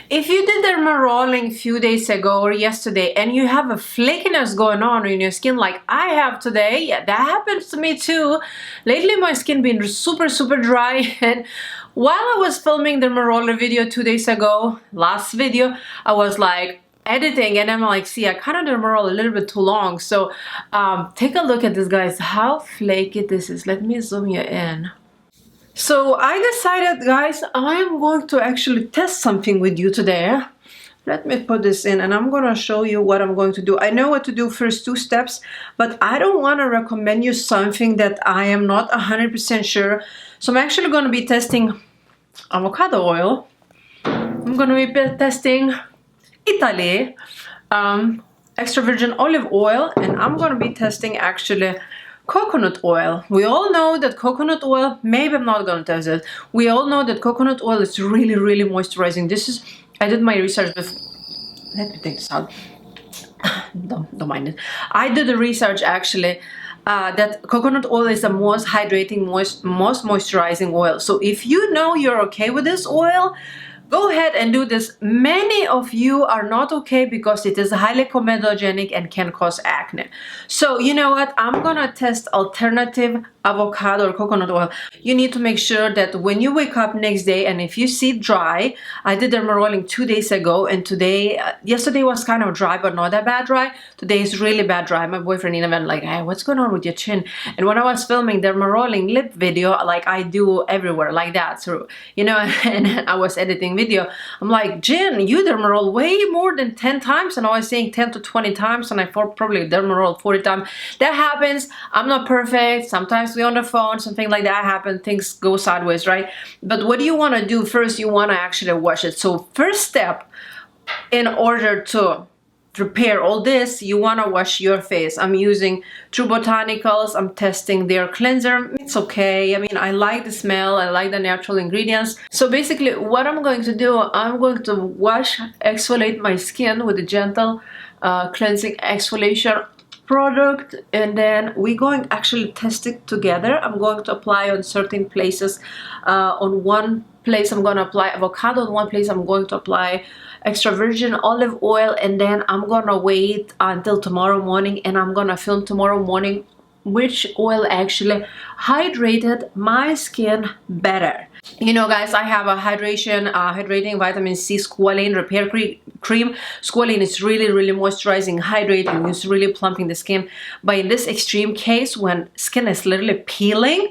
If you did dermarolling a few days ago or yesterday and you have a flakiness going on in your skin like I have today, yeah, that happens to me too. Lately my skin been super dry, and while I was filming the dermaroller video 2 days ago, last video, I was like editing and I'm like, see, I kind of dermaroll a little bit too long. So take a look at this, guys, how flaky this is. Let me zoom you in. So I decided, guys, I am going to actually test something with you today. Let me put this in and I'm going to show you what I'm going to do. I know what to do first 2 steps, but I don't want to recommend you something that I am not 100% sure. So I'm actually going to be testing avocado oil. I'm going to be testing Italy, extra virgin olive oil, and I'm going to be testing actually coconut oil. We all know that coconut oil, maybe I'm not going to test it. We all know that coconut oil is really moisturizing. This is, I did my research before. Let me take this out. Don't mind it. I did the research actually that coconut oil is the most hydrating, most moisturizing oil. So if you know you're okay with this oil, go ahead and do this. Many of you are not okay because it is highly comedogenic and can cause acne. So you know what? I'm gonna test alternative avocado or coconut oil. You need to make sure that when you wake up next day and if you see dry, I did dermarolling 2 days ago and today, yesterday was kind of dry but not that bad dry. Today is really bad dry. My boyfriend even like, hey, what's going on with your chin? And when I was filming dermarolling lip video, like I do everywhere like that, so you know, and I was editing video, I'm like, Jen, you dermaroll way more than 10 times, and I was saying 10 to 20 times, and I probably dermaroll 40 times. That happens. I'm not perfect. Sometimes we on the phone, something like that happen, things go sideways, right? But what do you want to do first? You want to actually wash it. So first step, in order to prepare all this, you want to wash your face. I'm using True Botanicals. I'm testing their cleanser. It's okay. I mean, I like the smell, I like the natural ingredients. So basically what I'm going to do, I'm going to wash, exfoliate my skin with a gentle cleansing exfoliation product, and then we're going actually test it together. I'm going to apply on certain places. On one place I'm going to apply avocado, on one place I'm going to apply extra virgin olive oil, and then I'm gonna wait until tomorrow morning and I'm gonna film tomorrow morning which oil actually hydrated my skin better. You know, guys, I have a hydrating vitamin C Squalane repair cream. Squalane is really moisturizing, hydrating, it's really plumping the skin. But in this extreme case, when skin is literally peeling,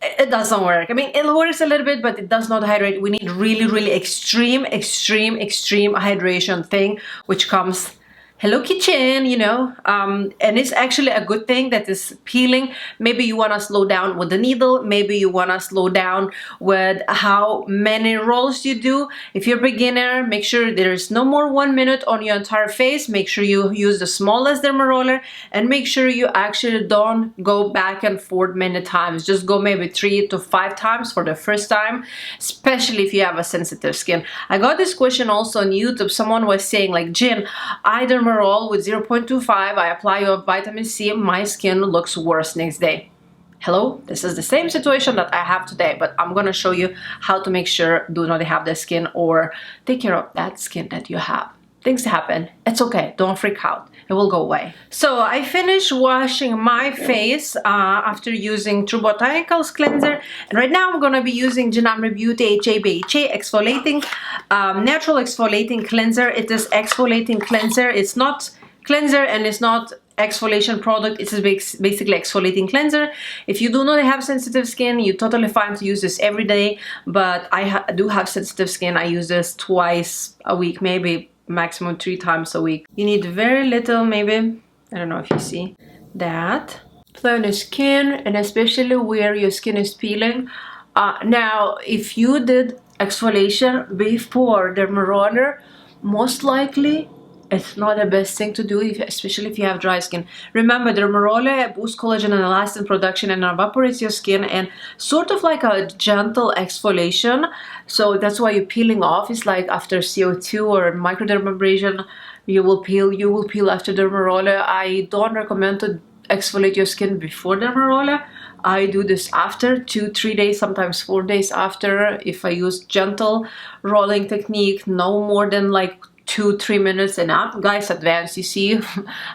it doesn't work. I mean, it works a little bit, but it does not hydrate. We need really extreme hydration thing, which comes Hello Kitchen, you know, and it's actually a good thing that is peeling. Maybe you want to slow down with the needle. Maybe you want to slow down with how many rolls you do. If you're a beginner, make sure there's no more 1 minute on your entire face. Make sure you use the smallest dermaroller, and make sure you actually don't go back and forth many times. Just go maybe 3 to 5 times for the first time, especially if you have a sensitive skin. I got this question also on YouTube. Someone was saying like, Jen, I dermaroll with 0.25, I apply your vitamin C, my skin looks worse next day. Hello, this is the same situation that I have today, but I'm gonna show you how to make sure do not have the skin or take care of that skin that you have. Things happen, it's okay, don't freak out, it will go away. So I finished washing my face after using True Botanicals cleanser, and right now I'm gonna be using Janamri Beauty HA exfoliating natural exfoliating cleanser. It is exfoliating cleanser. It's not cleanser and it's not exfoliation product. It's basically exfoliating cleanser. If you do not have sensitive skin, you're totally fine to use this every day, but I do have sensitive skin. I use this twice a week, maybe maximum 3 times a week. You need very little, maybe, I don't know if you see that, apply on your skin, and especially where your skin is peeling. Now if you did exfoliation before dermaroller, most likely it's not the best thing to do, especially if you have dry skin. Remember, dermaroller boosts collagen and elastin production and evaporates your skin, and sort of like a gentle exfoliation. So that's why you're peeling off. It's like after CO2 or microdermabrasion, you will peel after dermaroller. I don't recommend to exfoliate your skin before dermaroller. I do this after 2-3 days, sometimes 4 days after. If I use gentle rolling technique, no more than like 2-3 minutes and up. Guys, advanced, you see.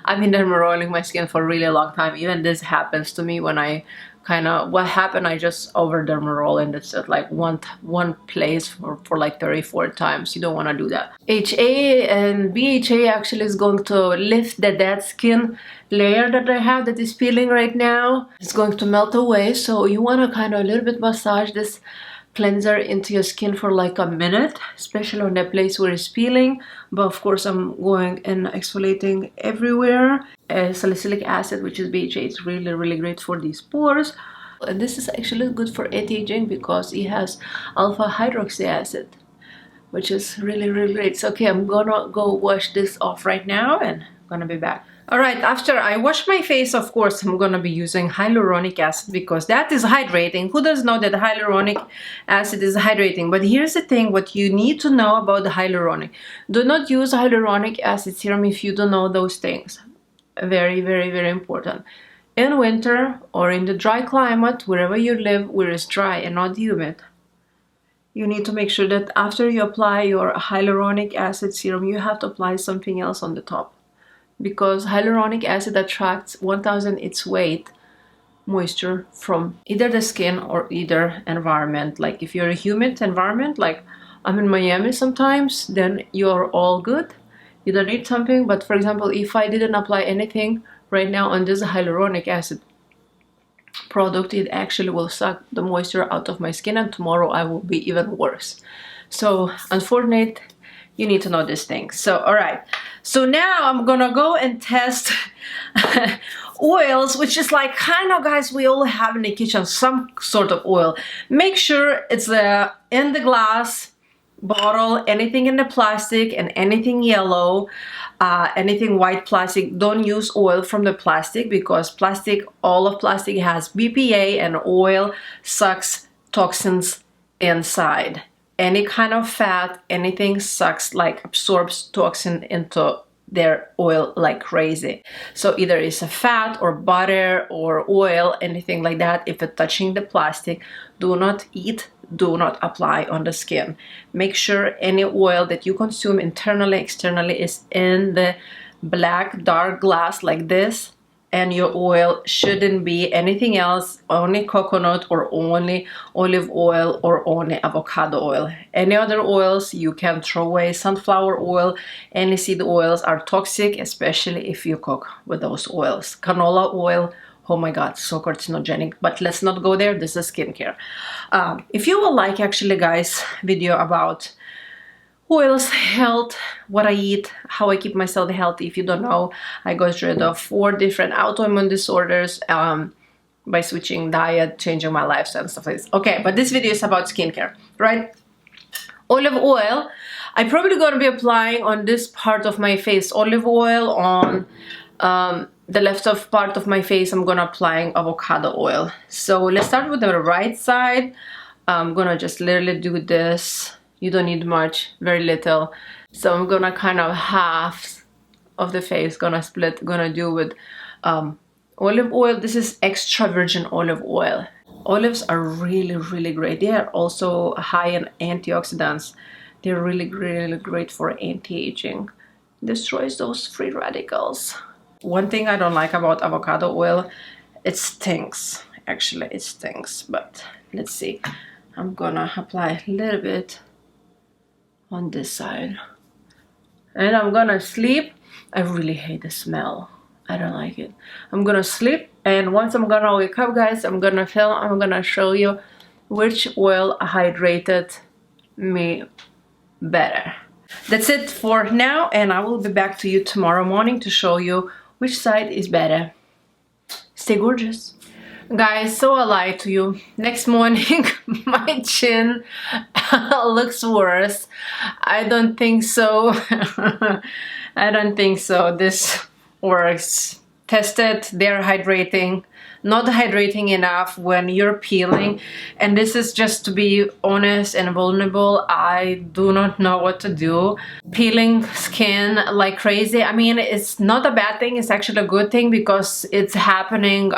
I've been dermarolling my skin for a really long time. Even this happens to me when I what happened, I just over dermaroll and it's at like one place for like 34 times. You don't want to do that. HA and BHA actually is going to lift the dead skin layer that I have that is peeling right now. It's going to melt away, so you want to kind of a little bit massage this cleanser into your skin for like a minute, especially on that place where it's peeling. But of course I'm going and exfoliating everywhere. Salicylic acid, which is BHA, is really great for these pores. And this is actually good for anti-aging because it has alpha hydroxy acid, which is really great. So okay, I'm gonna go wash this off right now and I'm gonna be back. Alright, after I wash my face, of course, I'm gonna be using hyaluronic acid because that is hydrating. Who doesn't know that hyaluronic acid is hydrating? But here's the thing, what you need to know about the hyaluronic. Do not use hyaluronic acid serum if you don't know those things. Very important. In winter or in the dry climate, wherever you live, where it's dry and not humid, you need to make sure that after you apply your hyaluronic acid serum, you have to apply something else on the top. Because hyaluronic acid attracts 1,000 its weight moisture from either the skin or either environment. Like if you're a humid environment, like I'm in Miami sometimes, then you're all good. You don't need something. But for example, if I didn't apply anything right now on this hyaluronic acid product, it actually will suck the moisture out of my skin, and tomorrow I will be even worse. So unfortunate, you need to know this thing. So all right, so now I'm gonna go and test oils, which is like kind of, guys, we all have in the kitchen some sort of oil. Make sure it's in the glass bottle, anything in the plastic and anything yellow, anything white plastic. Don't use oil from the plastic because all of plastic has BPA, and oil sucks toxins inside. Any kind of fat, anything sucks, like absorbs toxin into their oil like crazy. So either it's a fat or butter or oil, anything like that. If it's touching the plastic, do not eat, do not apply on the skin. Make sure any oil that you consume internally, externally is in the black dark glass like this. And your oil shouldn't be anything else, only coconut or only olive oil or only avocado oil. Any other oils you can throw away. Sunflower oil, any seed oils are toxic, especially if you cook with those oils. Canola oil, oh my god, so carcinogenic. But let's not go there, this is skincare. If you would like, actually, guys, video about oils, health, what I eat, how I keep myself healthy. If you don't know, I got rid of 4 different autoimmune disorders by switching diet, changing my lifestyle and stuff like this. Okay, but this video is about skincare, right? Olive oil, I'm probably going to be applying on this part of my face. Olive oil on the left of part of my face. I'm going to apply avocado oil. So let's start with the right side. I'm going to just literally do this. You don't need much, very little. So I'm gonna kind of half of the face, gonna do with olive oil. This is extra virgin olive oil. Olives are really great. They are also high in antioxidants. They're really great for anti-aging. Destroys those free radicals. One thing I don't like about avocado oil, it stinks. Actually, it stinks. But let's see. I'm gonna apply a little bit on this side, and I'm gonna sleep. I really hate the smell. I don't like it. I'm gonna sleep, and once I'm gonna wake up, guys, I'm gonna film. I'm gonna show you which oil hydrated me better. That's it for now, and I will be back to you tomorrow morning to show you which side is better. Stay gorgeous. Guys, so I lied to you. Next morning, my chin looks worse. I don't think so. I don't think so. This works. tested, they're hydrating, not hydrating enough when you're peeling. And this is just to be honest and vulnerable. I do not know what to do. Peeling skin like crazy. I mean, it's not a bad thing, it's actually a good thing, because it's happening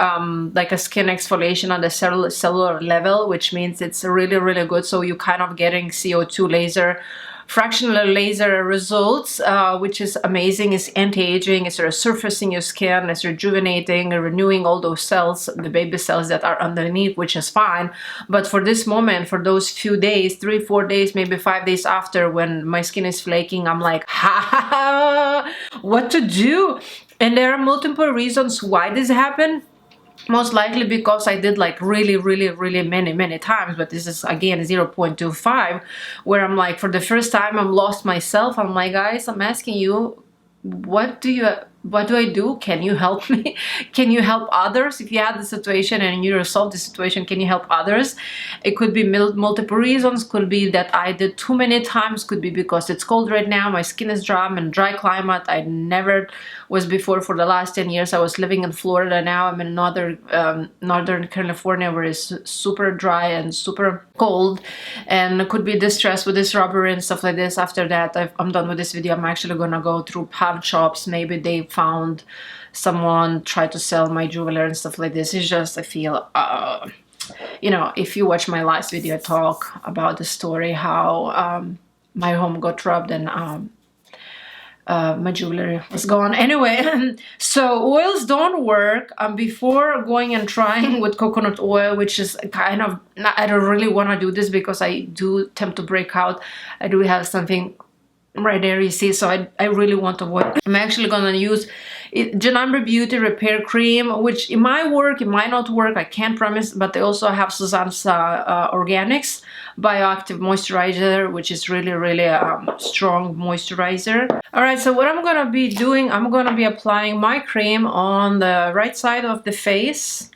like a skin exfoliation on the cellular level, which means it's really, really good. So you're kind of getting CO2 laser, fractional laser results, which is amazing. It's anti-aging, it's resurfacing your skin, it's rejuvenating and renewing all those cells, the baby cells that are underneath, which is fine. But for this moment, for those few days, 3-4 days, maybe 5 days after, when my skin is flaking, I'm like, ha, what to do? And there are multiple reasons why this happened. Most likely because I did like really many times, but this is again 0.25, where I'm like, for the first time I'm lost myself. I'm like, guys, I'm asking you, what do I do? Can you help me? Can you help others? If you had the situation and you resolve the situation, can you help others? It could be multiple reasons. Could be that I did too many times. Could be because it's cold right now, my skin is dry. I'm in dry climate. I never was before. For the last 10 years I was living in Florida. Now I'm in Northern California, where it's super dry and super cold. And it could be distress with this rubber and stuff like this. After that, I'm done with this video. I'm actually gonna go through pawn shops. Maybe they found someone try to sell my jewelry and stuff like this. It's just, I feel you know, if you watch my last video, I talk about the story how my home got robbed and my jewelry was gone. Anyway, so oils don't work. Before going and trying with coconut oil, which is kind of, I don't really want to do this because I do tend to break out. I do have something right there, you see, so I really want to avoid. I'm actually gonna use Janamber Beauty Repair Cream, which it might work, it might not work, I can't promise. But they also have Suzanne's Organics Bioactive Moisturizer, which is really strong moisturizer. All right, so what I'm gonna be doing, I'm gonna be applying my cream on the right side of the face,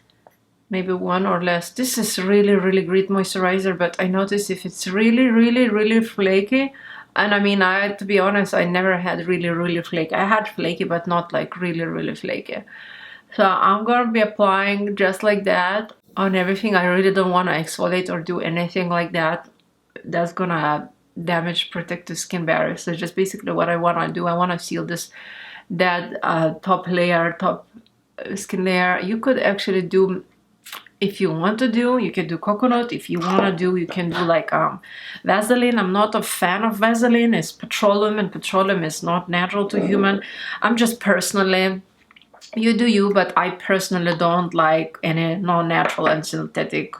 maybe one or less. This is really great moisturizer, but I notice if it's really flaky. And I mean, to be honest, I never had really flaky. I had flaky, but not like really flaky. So I'm gonna be applying just like that on everything. I really don't want to exfoliate or do anything like that. That's gonna damage protective skin barrier. So just basically what I want to do, I want to seal that top skin layer. You could actually do, if you want to do, you can do coconut. If you want to do, you can do like Vaseline. I'm not a fan of Vaseline. It's petroleum, and petroleum is not natural to human. I'm just personally, you do you, but I personally don't like any non-natural and synthetic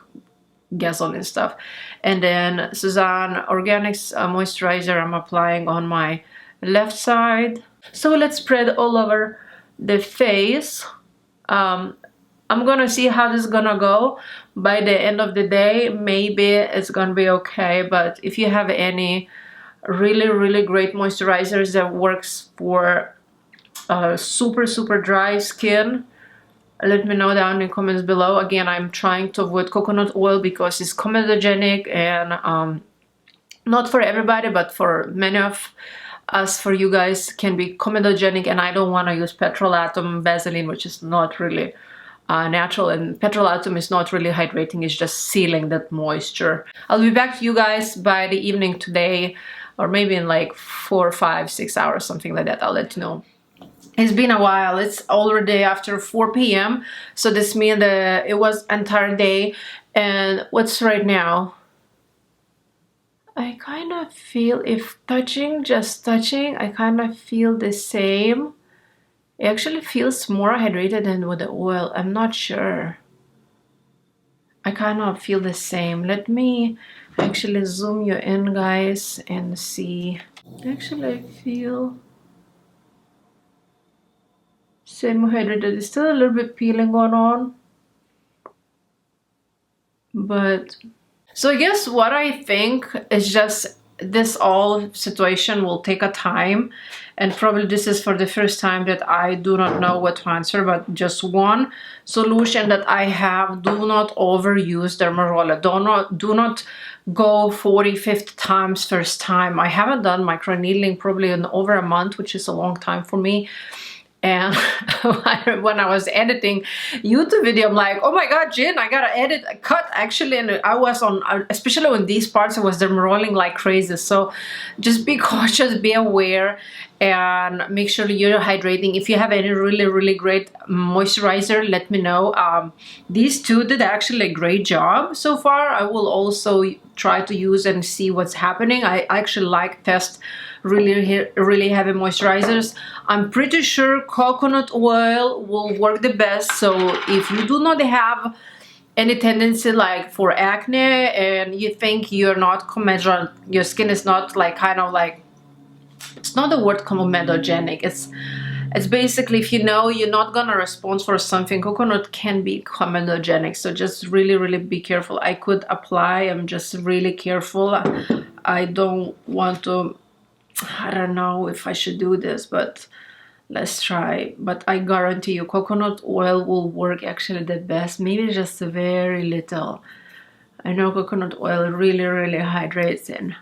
gasoline stuff. And then Suzanne Organics moisturizer I'm applying on my left side. So let's spread all over the face. I'm gonna see how this is gonna go. By the end of the day, maybe it's gonna be okay. But if you have any really great moisturizers that works for super dry skin, let me know down in the comments below. Again, I'm trying to avoid coconut oil because it's comedogenic and not for everybody, but for many of us, for you guys, can be comedogenic. And I don't want to use petrolatum Vaseline, which is not really natural, and petrolatum is not really hydrating, it's just sealing that moisture. I'll be back to you guys by the evening today, or maybe in like 4, 5, 6 hours, something like that. I'll let you know. It's been a while. It's already after 4 p.m. So this means that it was entire day. And what's right now? I kind of feel, if touching, just touching, I kind of feel the same. It actually feels more hydrated than with the oil. I'm not sure. I kind of feel the same. Let me actually zoom you in, guys, and see. Actually, I feel same hydrated. There's still a little bit peeling going on. But, so I guess what I think is just this all situation will take a time, and probably this is for the first time that I do not know what to answer. But just one solution that I have: do not overuse dermaroller. Do not go 40-50 times first time. I haven't done microneedling probably in over a month, which is a long time for me. And when I was editing YouTube video, I'm like, oh my god, Jen, I gotta edit a cut actually. And I was on, especially on these parts, I was dermarolling like crazy. So just be cautious, be aware, and make sure you're hydrating. If you have any really great moisturizer, let me know. These two did actually a great job so far. I will also try to use and see what's happening. I actually like test really heavy moisturizers. I'm pretty sure coconut oil will work the best. So if you do not have any tendency like for acne and you think you're not comedogenic, your skin is not like kind of like, it's not the word comedogenic, it's basically if you know you're not gonna respond for something, coconut can be comedogenic. So just really be careful. I could apply, I'm just really careful. I don't want to, I don't know if I should do this, but let's try. But I guarantee you coconut oil will work actually the best. Maybe just a very little. I know coconut oil really hydrates and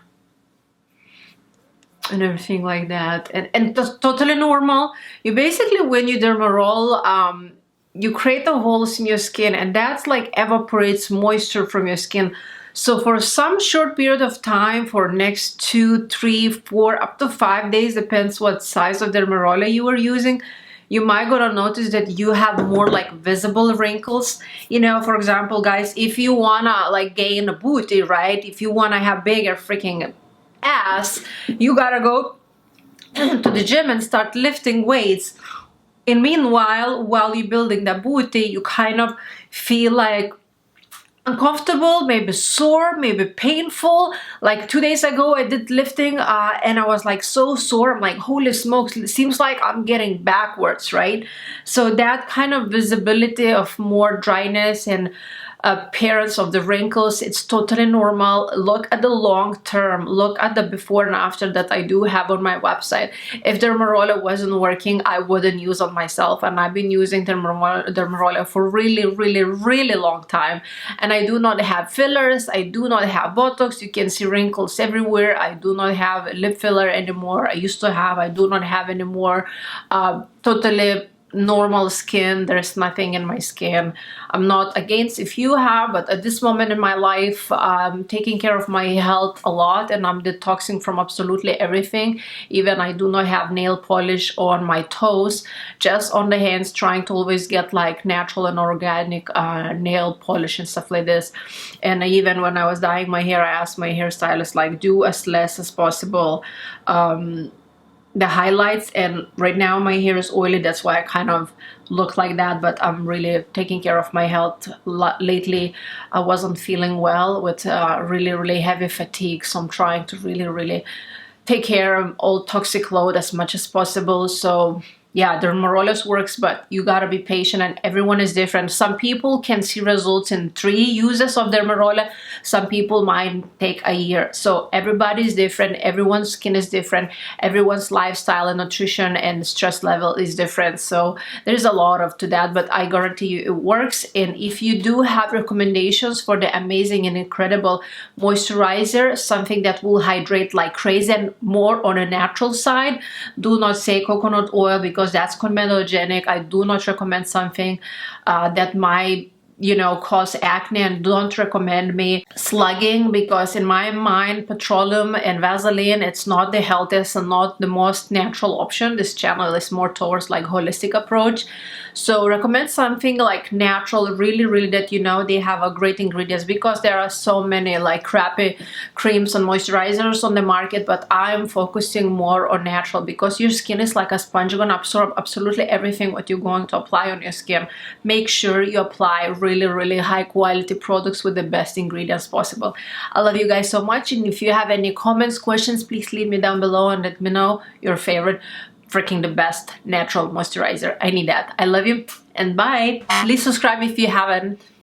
everything like that, and that's totally normal. You basically, when you dermaroll, you create the holes in your skin, and that's like evaporates moisture from your skin. So for some short period of time, for next 2, 3, 4, up to 5 days, depends what size of dermaroller you are using, you might gonna notice that you have more like visible wrinkles. You know, for example, guys, if you wanna like gain a booty, right? If you wanna have bigger freaking ass, you gotta go to the gym and start lifting weights. And meanwhile, while you're building the booty, you kind of feel like uncomfortable, maybe sore, maybe painful. Like 2 days ago I did lifting and I was like so sore. I'm like, holy smokes, it seems like I'm getting backwards, right? So that kind of visibility of more dryness and appearance of the wrinkles, it's totally normal. Look at the long term, look at the before and after that I do have on my website. If dermaroller wasn't working, I wouldn't use it myself, and I've been using dermaroller for really long time, and I do not have fillers, I do not have Botox. You can see wrinkles everywhere. I do not have lip filler anymore. I used to have, I do not have anymore. Totally normal skin. There's nothing in my skin. I'm not against if you have, but at this moment in my life, I'm taking care of my health a lot, and I'm detoxing from absolutely everything. Even I do not have nail polish on my toes, just on the hands, trying to always get like natural and organic nail polish and stuff like this. And even when I was dyeing my hair, I asked my hairstylist like, do as less as possible the highlights. And right now my hair is oily, that's why I kind of look like that. But I'm really taking care of my health lately. I wasn't feeling well with really heavy fatigue, so I'm trying to really take care of all toxic load as much as possible. So yeah, dermaroller works, but you gotta be patient, and everyone is different. Some people can see results in 3 uses of dermaroller. Some people might take a year. So everybody is different. Everyone's skin is different. Everyone's lifestyle and nutrition and stress level is different. So there's a lot of to that, but I guarantee you it works. And if you do have recommendations for the amazing and incredible moisturizer, something that will hydrate like crazy and more on a natural side, do not say coconut oil, because that's comedogenic. I do not recommend something that might, you know, cause acne, and don't recommend me slugging, because in my mind petroleum and Vaseline, it's not the healthiest and not the most natural option. This channel is more towards like holistic approach. So recommend something like natural, really that you know they have a great ingredients, because there are so many like crappy creams and moisturizers on the market. But I'm focusing more on natural, because your skin is like a sponge, you're gonna absorb absolutely everything what you're going to apply on your skin. Make sure you apply really high quality products with the best ingredients possible. I love you guys so much, and if you have any comments, questions, please leave me down below and let me know your favorite freaking the best natural moisturizer. I need that. I love you and bye. Please subscribe if you haven't.